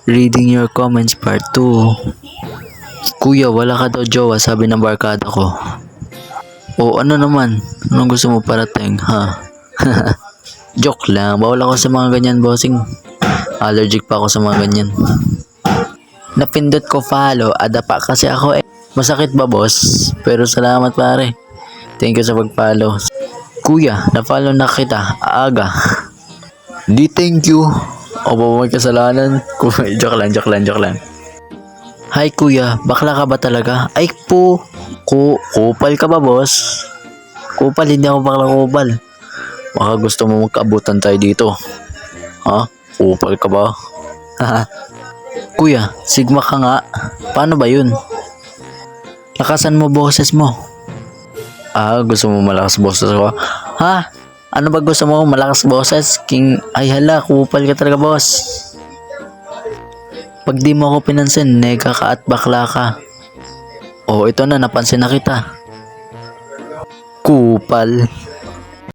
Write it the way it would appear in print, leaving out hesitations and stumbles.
Reading your comments part 2. Kuya, wala ka daw jowa, sabi ng barkada ko. O ano naman? Anong gusto mo parating, ha? Joke lang, bawal ako sa mga ganyan, bossing. Allergic pa ako sa mga ganyan. Napindot ko follow, adapa kasi ako eh. Masakit ba, boss? Pero salamat pare. Thank you sa pag-follow. Kuya, na-follow na kita, aga. Di thank you. O ba may kasalanan? Joke lang. Hi kuya, bakla ka ba talaga? Ay po, kupal ka ba boss? Kupal, hindi ako bakla kupal. Baka gusto mo magkaabutan tayo dito. Ha? Kupal ka ba? Kuya, sigma ka nga. Paano ba yun? Lakasan mo boses mo. Gusto mo malakas boses ko? Ha? Ano ba gusto mo? Malakas boses? Ay hala, kupal ka talaga boss. Pag di mo ako pinansin, nega ka at bakla ka. Oh, ito na, napansin na kita. Kupal.